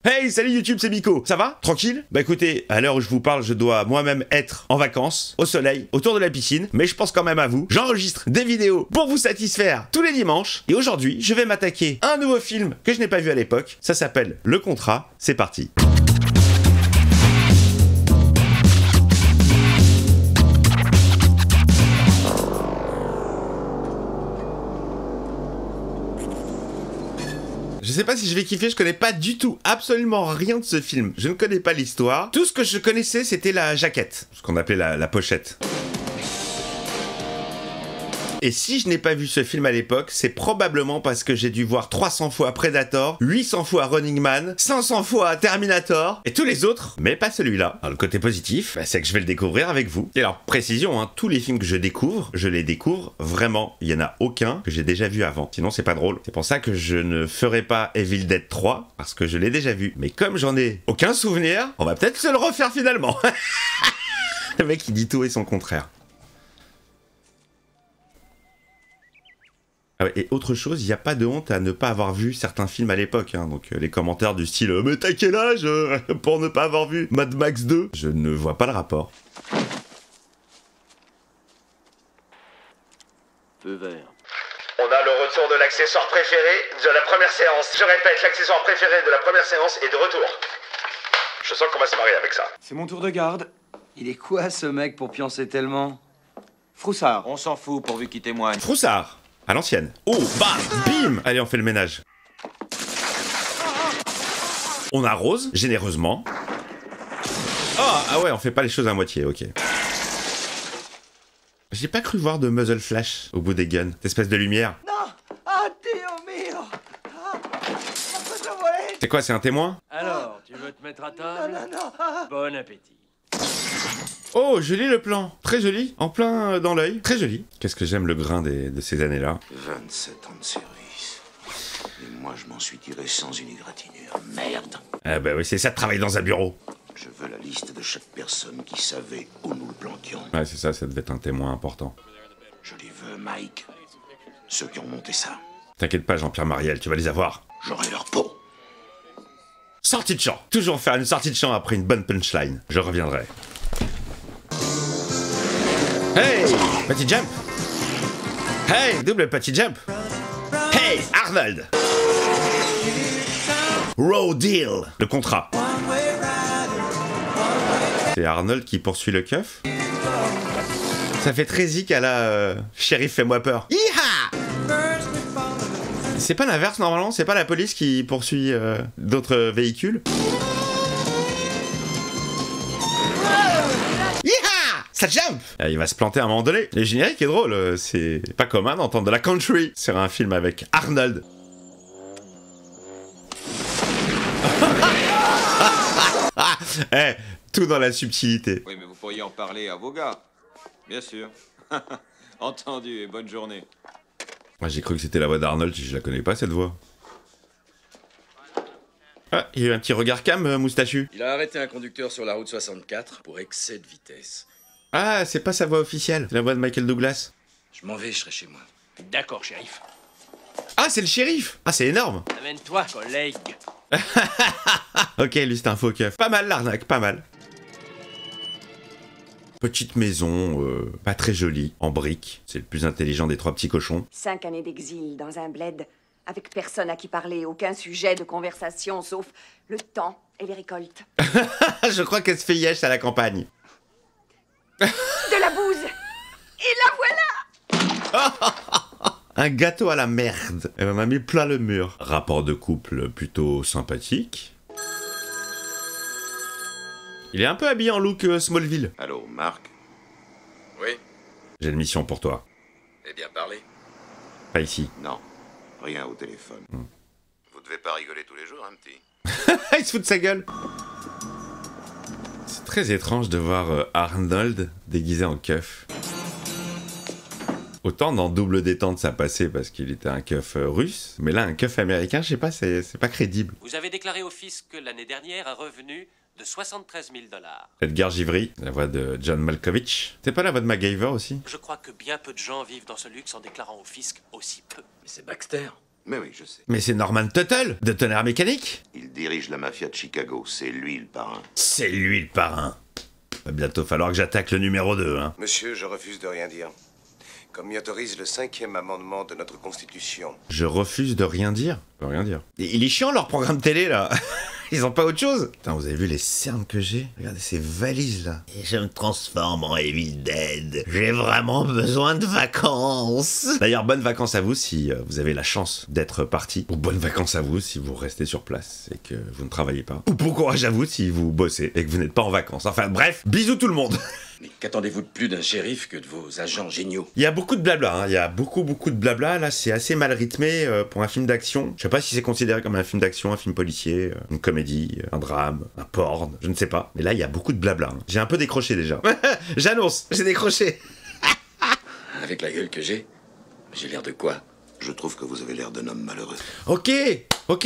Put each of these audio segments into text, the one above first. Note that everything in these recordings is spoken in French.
Hey, salut YouTube, c'est Miko. Ça va? Tranquille? Bah écoutez, à l'heure où je vous parle, je dois moi-même être en vacances, au soleil, autour de la piscine, mais je pense quand même à vous. J'enregistre des vidéos pour vous satisfaire tous les dimanches, et aujourd'hui, je vais m'attaquer à un nouveau film que je n'ai pas vu à l'époque. Ça s'appelle Le Contrat. C'est parti. Je sais pas si je vais kiffer, je connais pas du tout, absolument rien de ce film. Je ne connais pas l'histoire. Tout ce que je connaissais, c'était la jaquette, ce qu'on appelait la pochette. Et si je n'ai pas vu ce film à l'époque, c'est probablement parce que j'ai dû voir 300 fois Predator, 800 fois Running Man, 500 fois Terminator, et tous les autres, mais pas celui-là. Alors, le côté positif, c'est que je vais le découvrir avec vous. Et alors, précision, hein, tous les films que je les découvre vraiment. Il y en a aucun que j'ai déjà vu avant. Sinon, c'est pas drôle. C'est pour ça que je ne ferai pas Evil Dead 3, parce que je l'ai déjà vu. Mais comme j'en ai aucun souvenir, on va peut-être se le refaire finalement. Le mec, il dit tout et son contraire. Ah ouais, et autre chose, il n'y a pas de honte à ne pas avoir vu certains films à l'époque, hein, donc les commentaires du style « Mais t'as quel âge pour ne pas avoir vu Mad Max 2 ?» Je ne vois pas le rapport. Feu vert. On a le retour de l'accessoire préféré de la première séance. Je répète, l'accessoire préféré de la première séance est de retour. Je sens qu'on va se marier avec ça. C'est mon tour de garde. Il est quoi ce mec pour pioncer tellement? Froussard. On s'en fout pourvu qu'il témoigne. Froussard à l'ancienne. Oh, bam, bim. Allez, on fait le ménage. On arrose, généreusement. Oh, ah ouais, on fait pas les choses à moitié, ok. J'ai pas cru voir de muzzle flash au bout des guns. Cette espèce de lumière. Non! Ah, Dio mio! C'est quoi, c'est un témoin? Alors, tu veux te mettre à table? Non. Bon appétit. Oh, joli le plan. Très joli. En plein dans l'œil. Très joli. Qu'est-ce que j'aime le grain de ces années-là. 27 ans de service. Et moi, je m'en suis tiré sans une égratignure. Merde. Ah bah oui, c'est ça de travailler dans un bureau. Je veux la liste de chaque personne qui savait où nous le planquions. Ouais, c'est ça, ça devait être un témoin important. Je les veux, Mike. Ceux qui ont monté ça. T'inquiète pas, Jean-Pierre Mariel, tu vas les avoir. J'aurai leur peau. Sortie de champ. Toujours faire une sortie de champ après une bonne punchline. Je reviendrai. Hey, petit jump. Hey, double petit jump. Hey, Arnold. Raw deal. Le contrat. C'est Arnold qui poursuit le keuf. Ça fait très zik à la shérif, fais-moi peur. Yeeha. C'est pas l'inverse normalement, c'est pas la police qui poursuit d'autres véhicules. Ça jump! Il va se planter à un moment donné. Le générique est drôle, c'est pas commun d'entendre de la country sur un film avec Arnold. Tout dans la subtilité. Oui, mais vous pourriez en parler à vos gars. Bien sûr. Entendu, et bonne journée. Moi j'ai cru que c'était la voix d'Arnold, je la connais pas cette voix. Ah, il y a eu un petit regard cam, moustachu. Il a arrêté un conducteur sur la route 64 pour excès de vitesse. Ah, c'est pas sa voix officielle, c'est la voix de Michael Douglas. Je m'en vais, je serai chez moi. D'accord, shérif. Ah, c'est le shérif! Ah, c'est énorme! Amène-toi, collègue. Ok, lui c'est un faux keuf. Pas mal l'arnaque, pas mal. Petite maison, pas très jolie, en briques. C'est le plus intelligent des trois petits cochons. 5 années d'exil dans un bled, avec personne à qui parler, aucun sujet de conversation, sauf le temps et les récoltes. Je crois qu'elle se fait yesh à la campagne. De la bouse! Et la voilà! Un gâteau à la merde. Elle m'a mis plein le mur. Rapport de couple plutôt sympathique. Il est un peu habillé en look Smallville. Allô, Marc? Oui, J'ai une mission pour toi. eh bien parlé. Pas ici. Non, rien au téléphone. Vous devez pas rigoler tous les jours, un petit. Il se fout de sa gueule. C'est très étrange de voir Arnold déguisé en keuf. Autant dans Double Détente ça passait parce qu'il était un keuf russe, mais là un keuf américain, je sais pas, c'est pas crédible. Vous avez déclaré au fisc l'année dernière un revenu de 73 000 $. Edgar Givry, la voix de John Malkovich. C'est pas la voix de MacGyver aussi? Je crois que bien peu de gens vivent dans ce luxe en déclarant au fisc aussi peu. Mais c'est Baxter. Mais oui, je sais. Mais c'est Norman Tuttle, de Tonnerre Mécanique. Il dirige la mafia de Chicago. C'est lui le parrain. C'est lui le parrain. Va bientôt falloir que j'attaque le numéro 2, hein. Monsieur, je refuse de rien dire. Comme m'y autorise le 5e amendement de notre Constitution. Je refuse de rien dire. Je peux rien dire. Et il est chiant leur programme télé là. Ils ont pas autre chose. Putain, vous avez vu les cernes que j'ai? Regardez ces valises là. Et je me transforme en Evil Dead. J'ai vraiment besoin de vacances. D'ailleurs, bonnes vacances à vous si vous avez la chance d'être parti. Ou bonnes vacances à vous si vous restez sur place et que vous ne travaillez pas. Ou bon courage à vous si vous bossez et que vous n'êtes pas en vacances. Enfin bref, bisous tout le monde. Mais qu'attendez-vous de plus d'un shérif que de vos agents géniaux? Il y a beaucoup de blabla, hein. Il y a beaucoup de blabla. Là, c'est assez mal rythmé pour un film d'action. Je sais pas si c'est considéré comme un film d'action, un film policier, une comédie, un drame, un porn, je ne sais pas. Mais là, il y a beaucoup de blabla, hein. J'ai un peu décroché déjà. J'annonce, j'ai décroché. Avec la gueule que j'ai l'air de quoi? Je trouve que vous avez l'air d'un homme malheureux. Ok,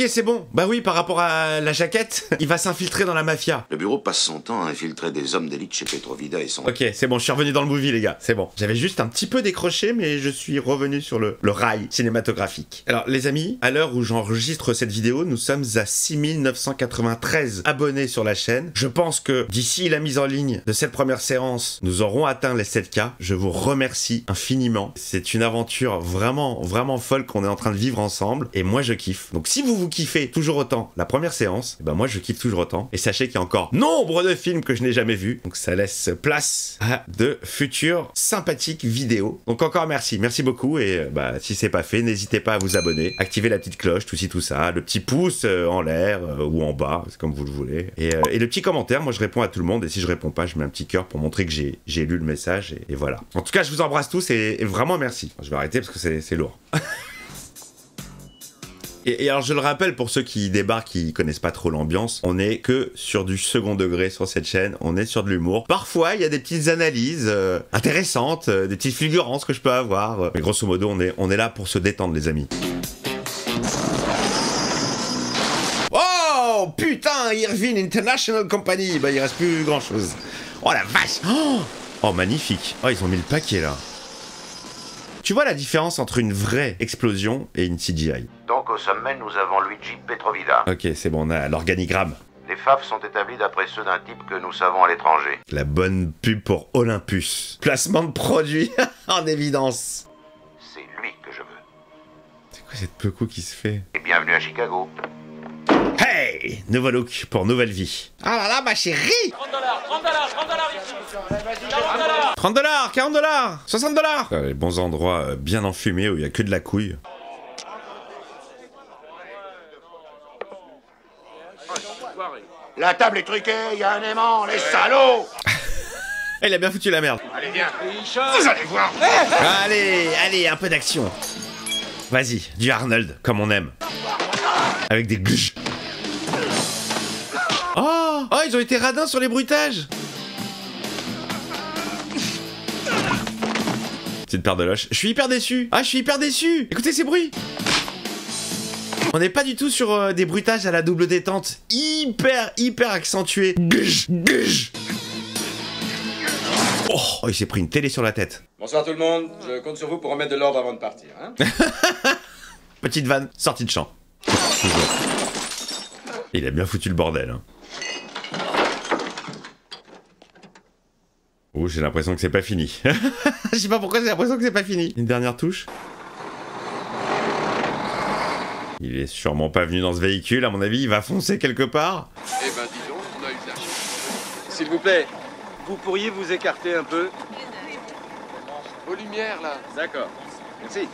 c'est bon. Bah oui, par rapport à la jaquette, il va s'infiltrer dans la mafia. Le bureau passe son temps à infiltrer des hommes d'élite chez Petrovida et son... Ok, c'est bon, je suis revenu dans le movie, les gars, c'est bon. J'avais juste un petit peu décroché, mais je suis revenu sur le rail cinématographique. Alors, les amis, à l'heure où j'enregistre cette vidéo, nous sommes à 6993 abonnés sur la chaîne. Je pense que d'ici la mise en ligne de cette première séance, nous aurons atteint les 7K. Je vous remercie infiniment. C'est une aventure vraiment folle qu'on est en train de vivre ensemble, et moi je kiffe. Donc si vous kiffez toujours autant la première séance, et ben moi je kiffe toujours autant, et sachez qu'il y a encore nombre de films que je n'ai jamais vus, donc ça laisse place à de futures sympathiques vidéos. Donc encore merci beaucoup, et bah si c'est pas fait, n'hésitez pas à vous abonner, activer la petite cloche, tout ci tout ça, le petit pouce en l'air ou en bas, c'est comme vous le voulez, et le petit commentaire. Moi je réponds à tout le monde, et si je réponds pas, je mets un petit cœur pour montrer que j'ai lu le message, et voilà. En tout cas, je vous embrasse tous, et vraiment merci. Je vais arrêter parce que c'est lourd. Et alors je le rappelle pour ceux qui débarquent, qui connaissent pas trop l'ambiance, on est que sur du second degré sur cette chaîne, on est sur de l'humour. Parfois il y a des petites analyses intéressantes, des petites fulgurances que je peux avoir. Mais grosso modo on est là pour se détendre les amis. Oh putain, Irvine International Company, bah il reste plus grand chose. Oh la vache. Oh magnifique. Oh ils ont mis le paquet là. Tu vois la différence entre une vraie explosion et une CGI? Donc au sommet, nous avons Luigi Petrovida. Ok, c'est bon, on a l'organigramme. Les faves sont établis d'après ceux d'un type que nous savons à l'étranger. La bonne pub pour Olympus. Placement de produit en évidence. C'est lui que je veux. C'est quoi cette peau qui se fait? Et bienvenue à Chicago. Hey! Nouveau look pour nouvelle vie. Ah là là, ma chérie! 30 $, 30 $, 40 $, 60 $. Les bons endroits bien enfumés où il y a que de la couille. La table est truquée, il y a un aimant, les salauds! Il a bien foutu la merde. Allez, viens. Vous allez voir. Allez, un peu d'action. Vas-y, du Arnold, comme on aime. Avec des gueuches. Oh, ils ont été radins sur les bruitages. Petite paire de loches. Je suis hyper déçu. Je suis hyper déçu. Écoutez ces bruits. On n'est pas du tout sur des bruitages à la double détente. Hyper accentués. Oh, il s'est pris une télé sur la tête. Bonsoir tout le monde, je compte sur vous pour remettre de l'ordre avant de partir, hein. Petite vanne, sortie de champ. Il a bien foutu le bordel, hein. Oh, j'ai l'impression que c'est pas fini. Je sais pas pourquoi j'ai l'impression que c'est pas fini. Une dernière touche. Il est sûrement pas venu dans ce véhicule, à mon avis, il va foncer quelque part. Eh ben dis donc, on a eu de la chance. S'il vous plaît, vous pourriez vous écarter un peu? Aux lumières là. D'accord. Merci.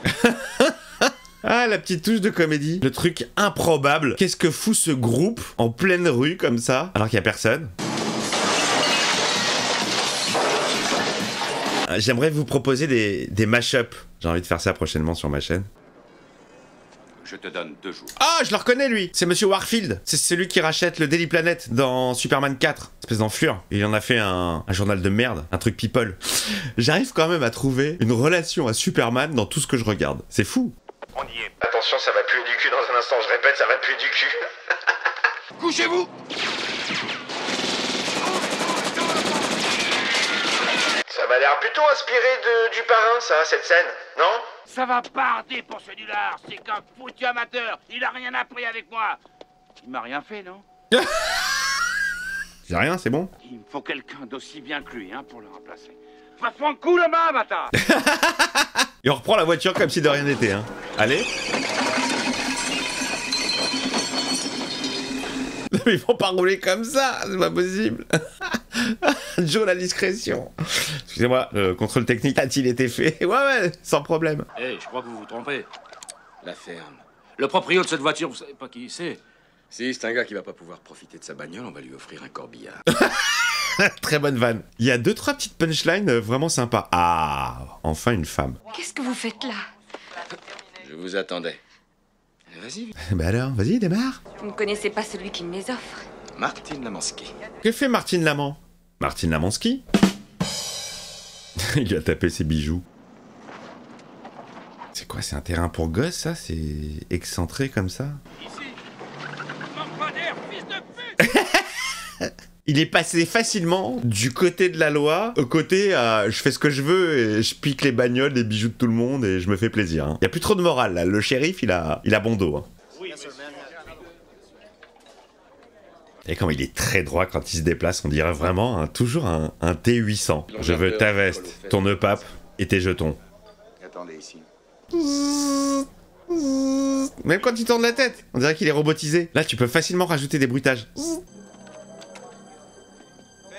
Ah, la petite touche de comédie. Le truc improbable. Qu'est-ce que fout ce groupe en pleine rue comme ça, alors qu'il y a personne? J'aimerais vous proposer des mash-up. J'ai envie de faire ça prochainement sur ma chaîne. Je te donne 2 jours. Ah, je le reconnais lui. C'est Monsieur Warfield. C'est celui qui rachète le Daily Planet dans Superman 4. Espèce d'enflure. Il en a fait un journal de merde. Un truc people. J'arrive quand même à trouver une relation à Superman dans tout ce que je regarde. C'est fou. On y est. Attention, ça va puer du cul dans un instant. Je répète, ça va puer du cul. Couchez-vous. Ça Ça m'a l'air plutôt inspiré du parrain, ça, cette scène, non? Ça va parder pour ce nulard, c'est qu'un foutu amateur. Il a rien appris avec moi. Il m'a rien fait, non? J'ai rien, c'est bon. Il me faut quelqu'un d'aussi bien que lui, hein, pour le remplacer. Va te prendre coup là-bas, bâtard. Et on reprend la voiture comme si de rien n'était, hein. Allez. Mais ils vont pas rouler comme ça, c'est pas possible. Joe, la discrétion. Excusez-moi, le contrôle technique a-t-il été fait? Ouais, sans problème. Hé, je crois que vous vous trompez. La ferme. Le proprio de cette voiture, vous savez pas qui c'est? Si, c'est un gars qui va pas pouvoir profiter de sa bagnole, on va lui offrir un corbillard. Très bonne vanne. Il y a 2-3 petites punchlines vraiment sympas. Ah, enfin une femme. Qu'est-ce que vous faites là? Je vous attendais. Vas-y. Bah alors, vas-y, démarre. Vous ne connaissez pas celui qui me les offre? Martine Lamansky. Que fait Martine Lament? Martine Lamansky? Il a tapé ses bijoux. C'est quoi, c'est un terrain pour gosses, ça? C'est excentré comme ça? Ici. Manque pas d'air, fils de pute. Il est passé facilement du côté de la loi au côté je fais ce que je veux et je pique les bagnoles, les bijoux de tout le monde et je me fais plaisir. Hein. Il y a plus trop de morale là. Le shérif, il a bon dos. Hein. Et comme il est très droit quand il se déplace, on dirait vraiment toujours un T800. Je veux ta veste, ton nœud pape et tes jetons. Attendez ici. Même quand il tourne la tête, on dirait qu'il est robotisé. Là, tu peux facilement rajouter des bruitages.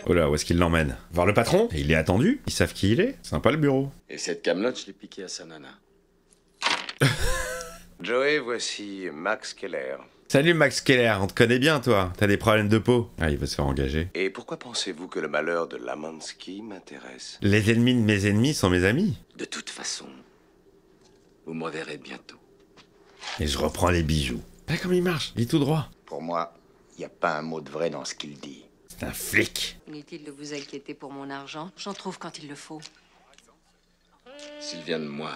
Oh là, où est-ce qu'il l'emmène? Voir le patron? Et il est attendu. Ils savent qui il est. Sympa le bureau. Et cette camelote, je l'ai piquée à sa nana. Joey, voici Max Keller. Salut Max Keller, on te connaît bien toi. T'as des problèmes de peau. Ah, il veut se faire engager. Et pourquoi pensez-vous que le malheur de Lamansky m'intéresse? Les ennemis de mes ennemis sont mes amis. De toute façon, vous me reverrez bientôt. Et je reprends les bijoux. Pas comme il marche, il est tout droit. Pour moi, il n'y a pas un mot de vrai dans ce qu'il dit. C'est un flic. Inutile de vous inquiéter pour mon argent. J'en trouve quand il le faut. S'il vient de moi,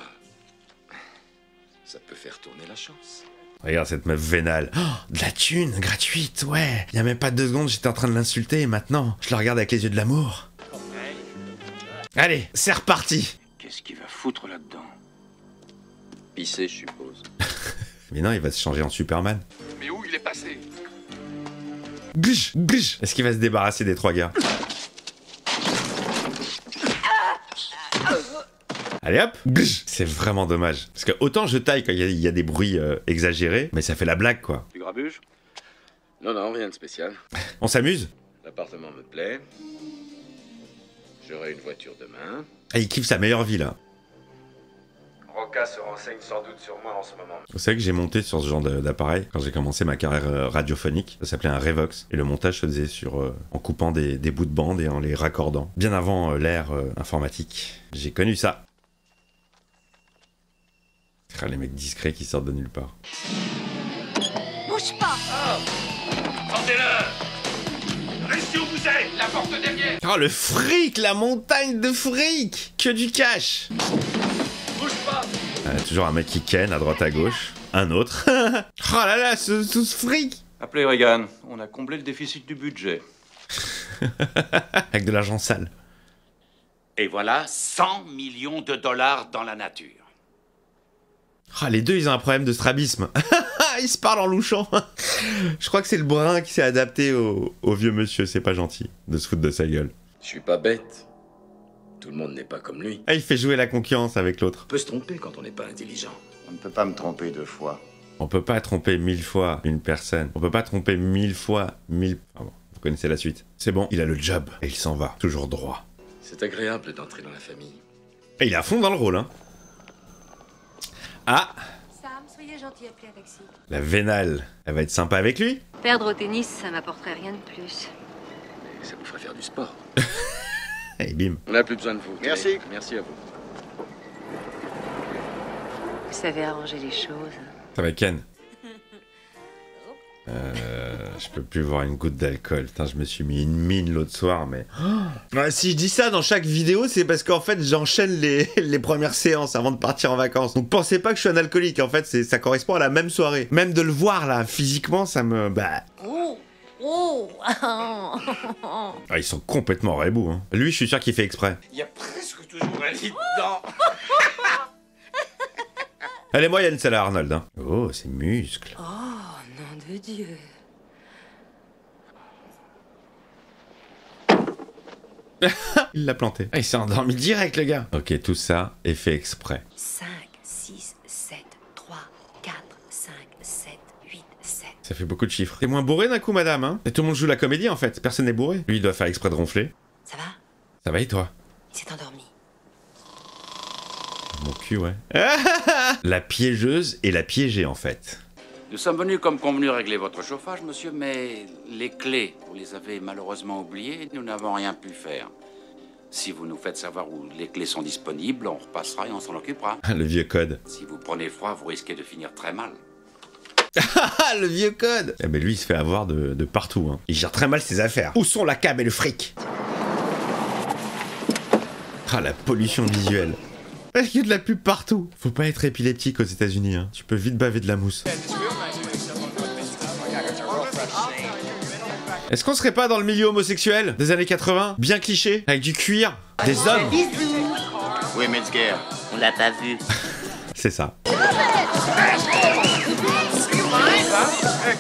ça peut faire tourner la chance. Regarde cette meuf vénale. Oh, de la thune, gratuite, ouais. Il y a même pas 2 secondes, j'étais en train de l'insulter et maintenant, je la regarde avec les yeux de l'amour. Allez, c'est reparti. Qu'est-ce qu'il va foutre là-dedans? Pisser, je suppose. Mais non, il va se changer en Superman. Mais où il est passé? Bouge, bouge. Est-ce qu'il va se débarrasser des 3 gars? Allez hop, bouge. C'est vraiment dommage. Parce que autant je taille quand il y a des bruits exagérés, mais ça fait la blague quoi. Tu grabuges? Non, non, rien de spécial. On s'amuse? L'appartement me plaît. J'aurai une voiture demain. Ah, il kiffe sa meilleure vie là. Roca se renseigne sans doute sur moi en ce moment. Vous savez que j'ai monté sur ce genre d'appareil quand j'ai commencé ma carrière radiophonique. Ça s'appelait un Revox. Et le montage se faisait en coupant des bouts de bande et en les raccordant. Bien avant l'ère informatique. J'ai connu ça. Ah, les mecs discrets qui sortent de nulle part. Bouge pas! Tendez-le! Restez où vous êtes! La porte derrière! Oh, le fric! La montagne de fric! Que du cash! Bouge pas! Toujours un mec qui ken à droite à gauche. Un autre. Oh là là, tout ce fric! Appelez Reagan, on a comblé le déficit du budget. Avec de l'argent sale. Et voilà 100 millions de dollars dans la nature. Ah, les deux, ils ont un problème de strabisme. Ils se parlent en louchant. Je crois que c'est le brun qui s'est adapté au vieux monsieur. C'est pas gentil de se foutre de sa gueule. Je suis pas bête. Tout le monde n'est pas comme lui. Ah, il fait jouer la concurrence avec l'autre. On peut se tromper quand on n'est pas intelligent. On ne peut pas me tromper 2 fois. On peut pas tromper 1000 fois une personne. On peut pas tromper 1000 fois 1000... Ah bon, vous connaissez la suite. C'est bon, il a le job. Et il s'en va. Toujours droit. C'est agréable d'entrer dans la famille. Et il est à fond dans le rôle, hein. Ah, Sam, soyez gentil, appelez un taxi. la vénale, elle va être sympa avec lui. Perdre au tennis, ça m'apporterait rien de plus. Mais ça vous ferait faire du sport. Et bim. On n'a plus besoin de vous. Merci. Tenez, merci à vous. Vous savez arranger les choses. Ça va, Ken. Je peux plus voir une goutte d'alcool. Putain, je me suis mis une mine l'autre soir, mais... Ouais, si je dis ça dans chaque vidéo, c'est parce qu'en fait, j'enchaîne les premières séances avant de partir en vacances. Donc pensez pas que je suis un alcoolique, en fait, ça correspond à la même soirée. Même de le voir, là, physiquement, ça me... Bah... Oh, Oh. Ah, ils sont complètement rebous, hein. Lui, je suis sûr qu'il fait exprès. Il y a presque toujours un lit dedans. Elle est moyenne, celle-là, Arnold, hein. Oh, c'est muscle. Oh, nom de Dieu. Il l'a planté. Ah, il s'est endormi direct, le gars. Ok, tout ça est fait exprès. 5, 6, 7, 3, 4, 5, 7, 8, 7. Ça fait beaucoup de chiffres. T'es moins bourré d'un coup, madame, hein. Et tout le monde joue la comédie, en fait. Personne n'est bourré. Lui, il doit faire exprès de ronfler. Ça va? Ça va, et toi? Il s'est endormi. Mon cul, ouais. La piégeuse et la piégée, en fait. Nous sommes venus comme convenu régler votre chauffage, monsieur, mais les clés, vous les avez malheureusement oubliées, nous n'avons rien pu faire. Si vous nous faites savoir où les clés sont disponibles, on repassera et on s'en occupera. Le vieux code. Si vous prenez froid, vous risquez de finir très mal. Le vieux code. Eh ben lui, il se fait avoir de partout, hein. Il gère très mal ses affaires. Où sont la cam et le fric? Ah, la pollution visuelle. Il y a de la pub partout. Faut pas être épileptique aux États-Unis, hein. Tu peux vite baver de la mousse. Est-ce qu'on serait pas dans le milieu homosexuel des années 80? Bien cliché, avec du cuir, des hommes. Oui, Metzger, on l'a pas vu. C'est ça.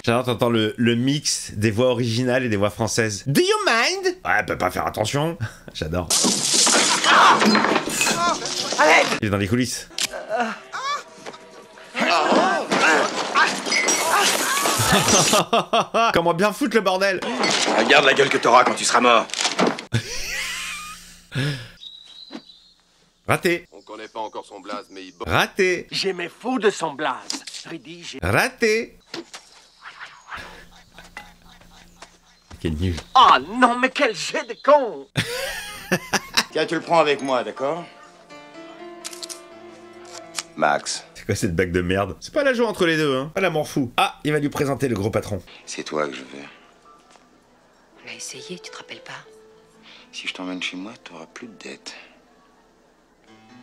J'adore, t'entends le mix des voix originales et des voix françaises. Do you mind? Ouais, elle peut pas faire attention. J'adore. Il est dans les coulisses. Comment bien foutre le bordel? Regarde la gueule que t'auras quand tu seras mort. Raté. On connaît pas encore son blaze, mais il... Raté. J'ai mes fous de son blaze. Rédige. Raté. Quel nul. Oh non, mais quel jet de con! Tiens, tu le prends avec moi, d'accord? Max, C'est quoi cette bague de merde? C'est pas la joie entre les deux, hein. Pas la m'en fous. Ah, il va lui présenter le gros patron. c'est toi que je veux. On a essayé, tu te rappelles pas? Si je t'emmène chez moi, t'auras plus de dettes.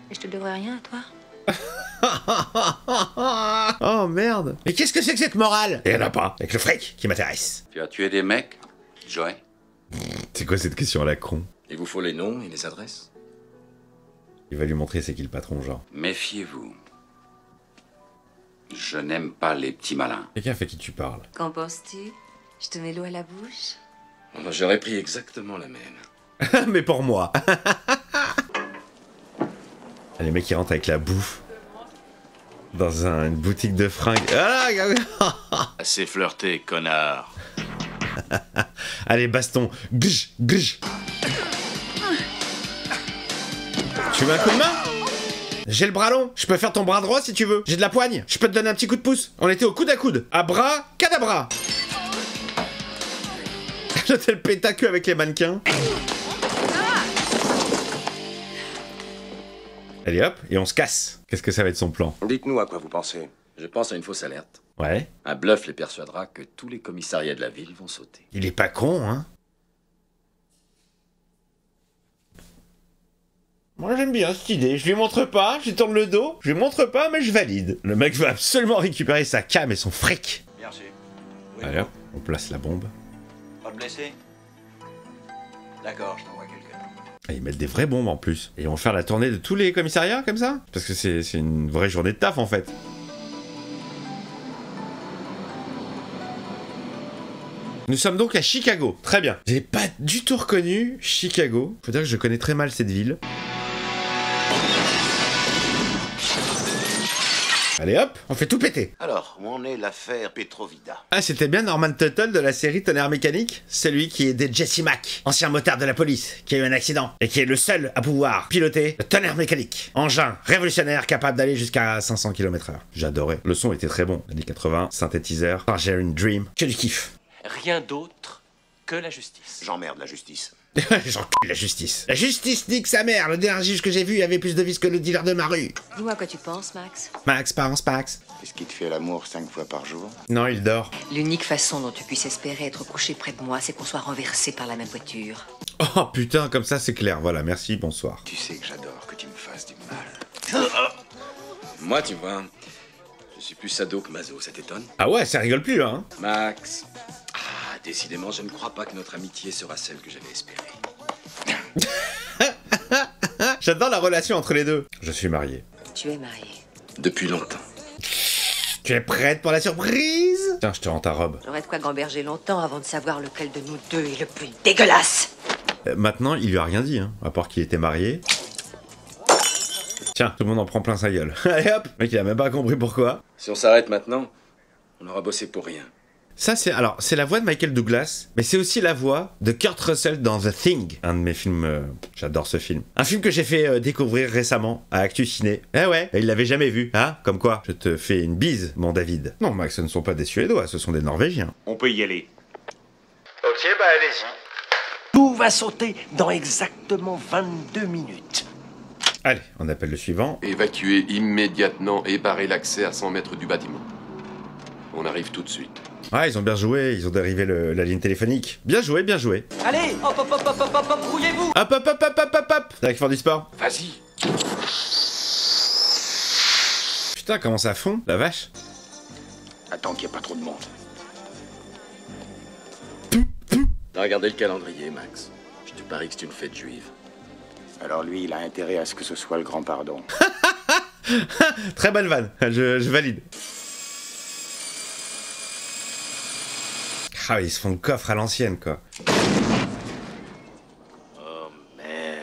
Et je te devrais rien, toi? Oh merde. Mais qu'est-ce que c'est que cette morale? Il y en a pas. Avec le fric qui m'intéresse. Tu as tué des mecs, Joey? C'est quoi cette question à la con? Il vous faut les noms et les adresses? Il va lui montrer c'est qui le patron, genre. Méfiez-vous. Je n'aime pas les petits malins. Quelqu'un fait qui tu parles. Qu'en penses-tu? Je te mets l'eau à la bouche? J'aurais pris exactement la même. Mais pour moi. Les mecs qui rentrent avec la bouffe. Dans une boutique de fringues. Ah, Assez flirté, connard. allez, baston. Gj, gj. Tu veux un coup de main? J'ai le bras long. Je peux faire ton bras droit si tu veux. J'ai de la poigne. Je peux te donner un petit coup de pouce. On était au coude à coude. À bras, cadabra. L'hôtel pétaque avec les mannequins. Allez hop, et on se casse. Qu'est-ce que ça va être son plan? Dites-nous à quoi vous pensez. Je pense à une fausse alerte. Ouais. Un bluff les persuadera que tous les commissariats de la ville vont sauter. Il est pas con, hein? Moi j'aime bien cette idée. Je lui montre pas, je lui tourne le dos, je lui montre pas, mais je valide. Le mec veut absolument récupérer sa cam et son fric. Merci. Allez hop, on place la bombe. Pas de blessé? D'accord, je t'envoie quelqu'un. Et ils mettent des vraies bombes en plus. Et ils vont faire la tournée de tous les commissariats comme ça? Parce que c'est une vraie journée de taf en fait. Nous sommes donc à Chicago. Très bien. J'ai pas du tout reconnu Chicago. Faut dire que je connais très mal cette ville. Allez hop, on fait tout péter. Alors, où en est l'affaire Petrovida? Ah, c'était bien Norman Tuttle de la série Tonnerre Mécanique? Celui qui aidait Jesse Mack, ancien motard de la police, qui a eu un accident, et qui est le seul à pouvoir piloter le Tonnerre Mécanique. Engin révolutionnaire capable d'aller jusqu'à 500 km/h. J'adorais. Le son était très bon. Années 80, synthétiseur, Tangerine Dream, que du kiff. Rien d'autre que la justice. J'emmerde la justice. J'encule la justice. La justice nique sa mère. Le dernier juge que j'ai vu avait plus de vis que le dealer de ma rue. Dis-moi à quoi tu penses, Max. Max, Pax. Est-ce qu'il te fait l'amour 5 fois par jour? Non, il dort. L'unique façon dont tu puisses espérer être couché près de moi, c'est qu'on soit renversé par la même voiture. Oh putain, comme ça c'est clair. Voilà, merci, bonsoir. Tu sais que j'adore que tu me fasses du mal. Moi, tu vois, je suis plus sado que maso, ça t'étonne? Ah ouais, ça rigole plus là, hein. Max, décidément, je ne crois pas que notre amitié sera celle que j'avais espérée. J'adore la relation entre les deux. Je suis marié. Tu es marié. Depuis longtemps. Tu es prête pour la surprise? Tiens, je te rends ta robe. J'aurais de quoi gamberger longtemps avant de savoir lequel de nous deux est le plus dégueulasse. Maintenant, il lui a rien dit, hein, à part qu'il était marié. Tiens, tout le monde en prend plein sa gueule. Allez hop, le mec il a même pas compris pourquoi. Si on s'arrête maintenant, on aura bossé pour rien. Ça c'est c'est la voix de Michael Douglas, mais c'est aussi la voix de Kurt Russell dans The Thing, un de mes films. J'adore ce film. Un film que j'ai fait découvrir récemment à Actu Ciné. Eh ouais, il l'avait jamais vu, hein? Comme quoi, je te fais une bise, mon David. Non, Max, ce ne sont pas des Suédois, ce sont des Norvégiens. On peut y aller. Ok, bah allez-y. Tout va sauter dans exactement 22 minutes. Allez, on appelle le suivant. Évacuez immédiatement et barrez l'accès à 100 mètres du bâtiment. On arrive tout de suite. Ah, ils ont bien joué, ils ont dérivé la ligne téléphonique. Bien joué, bien joué. Allez, hop, hop, hop, hop, hop, hop, hop, brouillez-vous. Hop, hop, hop, hop, hop, hop, hop. C'est là qu'ils font du sport. Vas-y. Putain, comment ça fond, la vache. Attends qu'il n'y ait pas trop de monde. T'as regardé le calendrier, Max. Je te parie que c'est une fête juive. Alors lui, il a intérêt à ce que ce soit le grand pardon. Très bonne vanne, je valide. Ah, ils se font le coffre à l'ancienne, quoi. Oh, merde.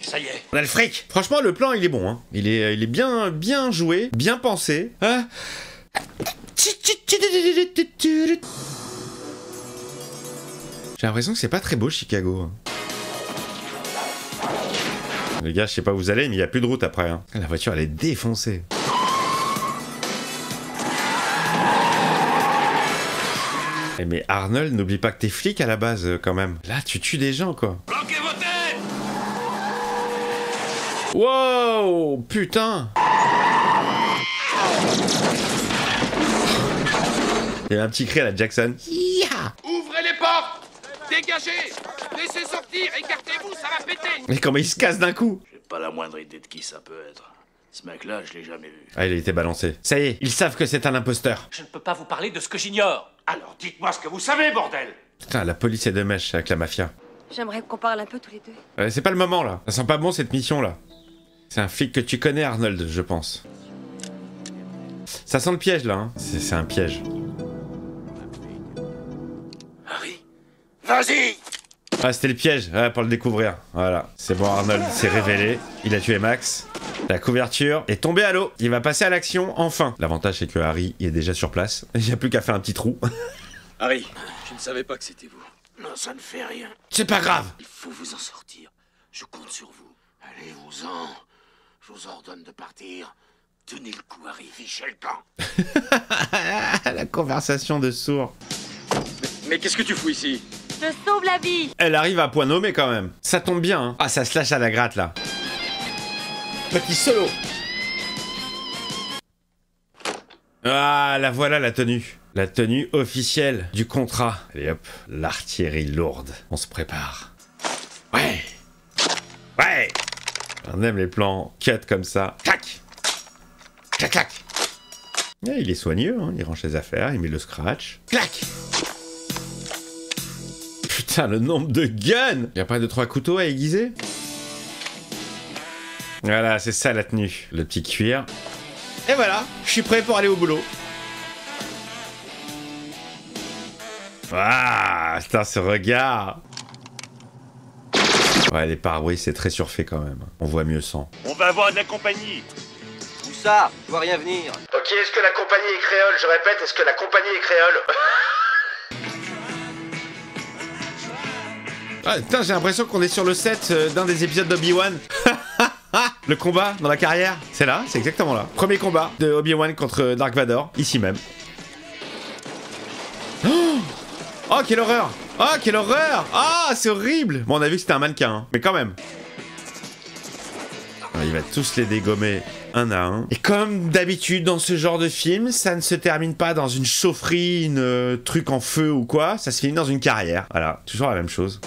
Ça y est. On a le fric. Franchement, le plan, il est bon, hein. Il est bien joué, bien pensé. Ah. J'ai l'impression que c'est pas très beau, Chicago. Les gars, je sais pas où vous allez, mais il y a plus de route après. Hein. La voiture, elle est défoncée. Mais Arnold, n'oublie pas que t'es flic à la base, quand même. Là, tu tues des gens, quoi. Bloquez vos têtes! Wow! Putain! Il y a un petit cri à la Jackson. Yeah! Ouvrez les portes! Dégagez! Laissez sortir! Écartez-vous, ça va péter! Mais comment il se casse d'un coup? J'ai pas la moindre idée de qui ça peut être. Ce mec-là, je l'ai jamais vu. Ah, il a été balancé. Ça y est, ils savent que c'est un imposteur. Je ne peux pas vous parler de ce que j'ignore. Alors dites-moi ce que vous savez, bordel. Putain, la police est de mèche avec la mafia. J'aimerais qu'on parle un peu tous les deux. C'est pas le moment, là. Ça sent pas bon, cette mission-là. C'est un flic que tu connais, Arnold, je pense. Ça sent le piège, là. Hein. C'est un piège. Harry, vas-y. Ah, c'était le piège, ouais, pour le découvrir. Voilà, c'est bon, Arnold s'est révélé. Il a tué Max. La couverture est tombée à l'eau. Il va passer à l'action, enfin. L'avantage, c'est que Harry est déjà sur place. Il n'y a plus qu'à faire un petit trou. Harry, je ne savais pas que c'était vous. Non, ça ne fait rien. C'est pas grave. Il faut vous en sortir. Je compte sur vous. Allez-vous-en. Je vous ordonne de partir. Tenez le coup, Harry. Fichez le camp. La conversation de sourd. Mais qu'est-ce que tu fous ici? Je sauve la vie. Elle arrive à point nommé quand même. Ça tombe bien, hein. Ah, ça se lâche à la gratte, là. Petit solo. Ah, la voilà la tenue. La tenue officielle du contrat. Allez hop, l'artillerie lourde. On se prépare. Ouais. Ouais. On aime les plans cut comme ça. Clac. Clac, clac. Et il est soigneux, hein. Il range ses affaires, il met le scratch. Clac. Putain, le nombre de guns! Y'a pas 2-3 couteaux à aiguiser? Voilà, c'est ça la tenue. Le petit cuir. Et voilà, je suis prêt pour aller au boulot. Ah, putain, ce regard! Ouais, les pare-brise, c'est très surfait quand même. On voit mieux sans. On va avoir de la compagnie. Où ça? Je vois rien venir. Ok, est-ce que la compagnie est créole? Je répète, est-ce que la compagnie est créole? Ah, putain, j'ai l'impression qu'on est sur le set d'un des épisodes d'Obi-Wan. Le combat dans la carrière, c'est là, c'est exactement là. Premier combat de Obi-Wan contre Dark Vador, ici même. Oh, quelle horreur! Oh, quelle horreur! Ah, c'est horrible! Bon, on a vu que c'était un mannequin, hein, mais quand même. Alors, il va tous les dégommer un à un. Et comme d'habitude dans ce genre de film, ça ne se termine pas dans une chaufferie, une truc en feu ou quoi, ça se finit dans une carrière. Voilà, toujours la même chose.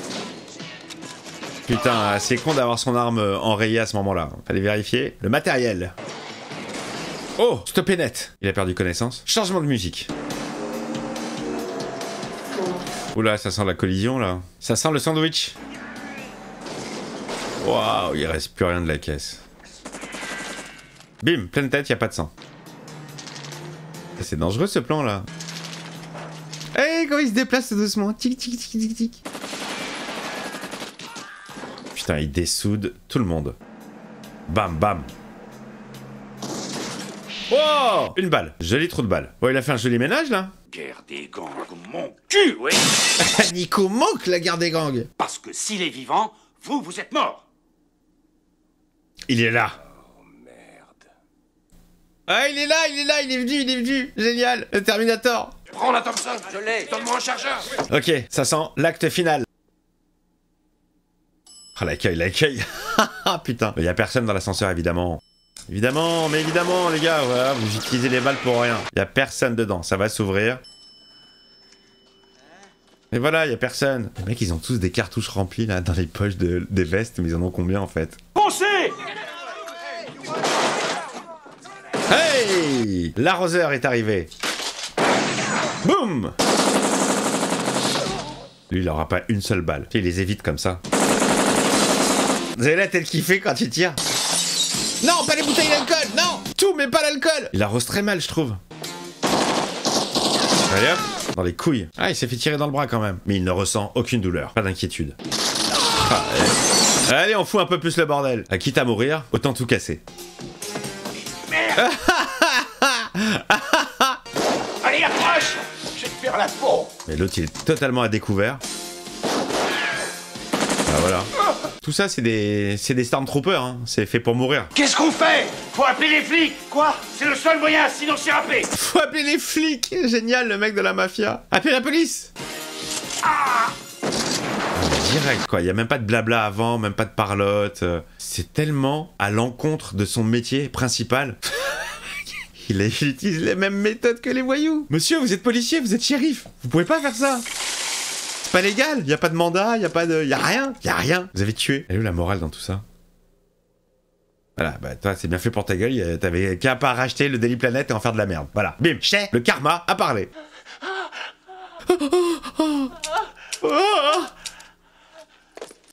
Putain, c'est con d'avoir son arme enrayée à ce moment-là. Fallait vérifier. Le matériel. Oh, stoppé net. Il a perdu connaissance. Changement de musique. Oula, ça sent la collision là. Ça sent le sandwich. Waouh, il reste plus rien de la caisse. Bim, pleine tête, y a pas de sang. C'est dangereux ce plan là. Hey, comment il se déplace doucement. Tic tic tic tic tic. Putain, il dessoude tout le monde. Bam bam. Oh, une balle. Joli trou de balle. Oh, il a fait un joli ménage là. Guerre des gangs, mon cul, oui. Nico manque la guerre des gangs. Parce que s'il est vivant, vous êtes mort. Il est là. Ah, il est là, il est venu. Génial, le Terminator. Prends la Thompson, je l'ai. Donne-moi un chargeur. Ok, ça sent l'acte final. Ah, l'accueil. Ah, putain. Il y a personne dans l'ascenseur, évidemment. Évidemment, les gars, voilà, vous utilisez les balles pour rien. Il y a personne dedans, ça va s'ouvrir. Et voilà, il y a personne. Les mecs, ils ont tous des cartouches remplies, là, dans les poches des vestes, mais ils en ont combien, en fait? Foncez! Hey! L'arroseur est arrivé. Boum! Lui, il aura pas une seule balle. Il les évite comme ça. Vous avez la tête qu'il fait quand il tire? Non, pas les bouteilles d'alcool! Non! Tout, mais pas l'alcool! Il arrose très mal, je trouve. Allez hop, dans les couilles. Ah, il s'est fait tirer dans le bras quand même. Mais il ne ressent aucune douleur. Pas d'inquiétude. Ah, allez, on fout un peu plus le bordel. Quitte à mourir, autant tout casser. Merde! Allez, approche! Je vais te faire la peau! Mais l'autre, il est totalement à découvert. Ah, voilà. Tout ça, c'est des Stormtroopers, hein. C'est fait pour mourir. Qu'est-ce qu'on fait? Faut appeler les flics! Quoi? C'est le seul moyen, sinon c'est râpé! Faut appeler les flics! Génial, le mec de la mafia. Appelez la police! Ah! Direct, quoi. Y a même pas de blabla avant, même pas de parlotte. C'est tellement à l'encontre de son métier principal. Il utilise les mêmes méthodes que les voyous. Monsieur, vous êtes policier, vous êtes shérif. Vous pouvez pas faire ça. C'est pas légal. Y a pas de mandat, y a rien. Y a rien. Vous avez tué. Elle est où la morale dans tout ça? Voilà, bah toi, c'est bien fait pour ta gueule. T'avais qu'à pas racheter le Daily Planet et en faire de la merde. Voilà. Bim. Le karma a parlé.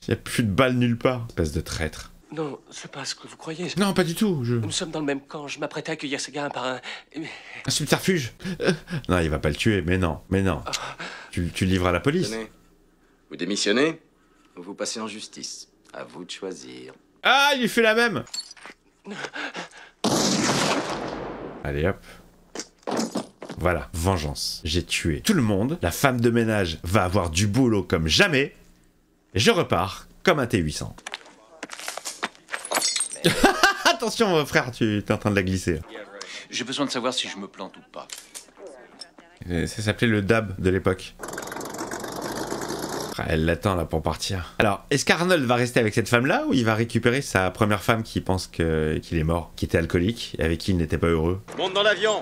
Y a plus de balles nulle part. Espèce de traître. Non, c'est pas ce que vous croyez. Non, pas du tout. Nous sommes dans le même camp. Je m'apprêtais à accueillir ce gars par un... Un subterfuge. Non, il va pas le tuer. Mais non. Tu le livres à la police. Tenez. Vous démissionnez ou vous passez en justice. À vous de choisir. Ah, il lui fait la même. Allez, hop. Voilà, vengeance. J'ai tué tout le monde. La femme de ménage va avoir du boulot comme jamais. Et je repars comme un T800. Attention, frère, tu es en train de la glisser. J'ai besoin de savoir si je me plante ou pas. Ça s'appelait le DAB de l'époque. Elle l'attend là pour partir. Alors, est-ce qu'Arnold va rester avec cette femme-là ou il va récupérer sa première femme qui pense qu'il est mort, qui était alcoolique et avec qui il n'était pas heureux? Monte dans l'avion.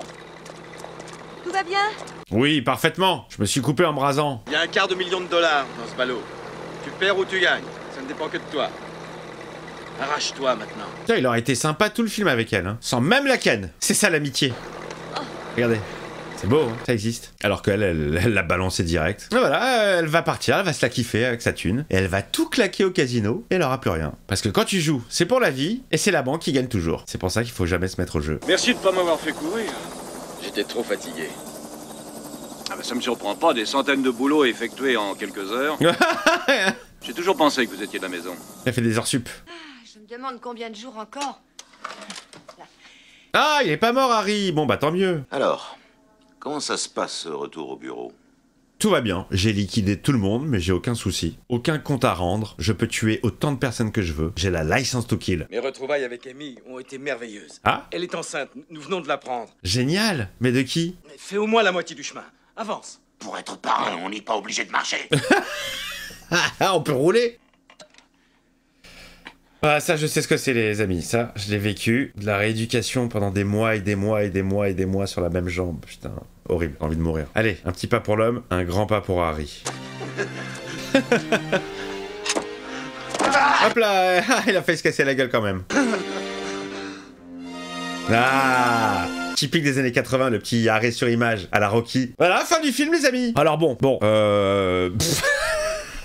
Tout va bien? Oui, parfaitement. Je me suis coupé en me rasant. Il y a $250 000 dans ce ballot. Tu perds ou tu gagnes. Ça ne dépend que de toi. Arrache-toi maintenant. Tiens, il aurait été sympa tout le film avec elle, hein. Sans même la ken. C'est ça l'amitié. Regardez. C'est beau, hein, ça existe. Alors qu'elle, elle l'a balancé direct. Et voilà, elle va partir, elle va se la kiffer avec sa thune. Et elle va tout claquer au casino et elle aura plus rien. Parce que quand tu joues, c'est pour la vie et c'est la banque qui gagne toujours. C'est pour ça qu'il faut jamais se mettre au jeu. Merci de pas m'avoir fait courir. J'étais trop fatigué. Ah bah ça me surprend pas, des centaines de boulots effectués en quelques heures. J'ai toujours pensé que vous étiez de la maison. Elle fait des heures sup. Je me demande combien de jours encore. Ah, il est pas mort, Harry. Bon, bah tant mieux. Alors, comment ça se passe, ce retour au bureau? Tout va bien. J'ai liquidé tout le monde, mais j'ai aucun souci. Aucun compte à rendre. Je peux tuer autant de personnes que je veux. J'ai la license to kill. Mes retrouvailles avec Amy ont été merveilleuses. Ah? Elle est enceinte. Nous venons de l'apprendre. Génial. Mais de qui? Fais au moins la moitié du chemin. Avance. Pour être parrain, on n'est pas obligé de marcher. On peut rouler. Ah, ça, je sais ce que c'est, les amis. Ça, je l'ai vécu. De la rééducation pendant des mois et des mois et des mois et des mois sur la même jambe. Putain, horrible. Envie de mourir. Allez, un petit pas pour l'homme, un grand pas pour Harry. Hop là, il a failli se casser la gueule quand même. Ah, Typique des années 80, le petit arrêt sur image à la Rocky. Voilà, fin du film les amis. Alors bon,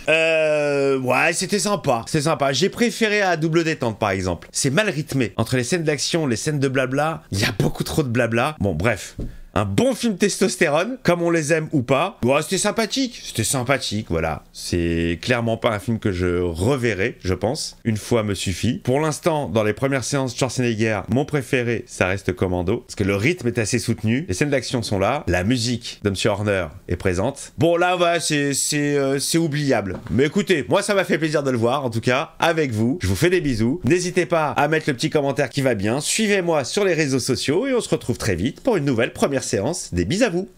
ouais, c'était sympa, c'est sympa. J'ai préféré à Double Détente par exemple. C'est mal rythmé. Entre les scènes d'action, les scènes de blabla, il y a beaucoup trop de blabla. Bon, bref. Un bon film testostérone, comme on les aime ou pas. Ouais, c'était sympathique, voilà. C'est clairement pas un film que je reverrai, je pense. Une fois me suffit. Pour l'instant, dans les premières séances Schwarzenegger, mon préféré, ça reste Commando. Parce que le rythme est assez soutenu, les scènes d'action sont là, la musique de Monsieur Horner est présente. Bon, là, voilà, c'est oubliable. Mais écoutez, moi, ça m'a fait plaisir de le voir, en tout cas, avec vous. Je vous fais des bisous. N'hésitez pas à mettre le petit commentaire qui va bien. Suivez-moi sur les réseaux sociaux et on se retrouve très vite pour une nouvelle première séance. Des bis à vous.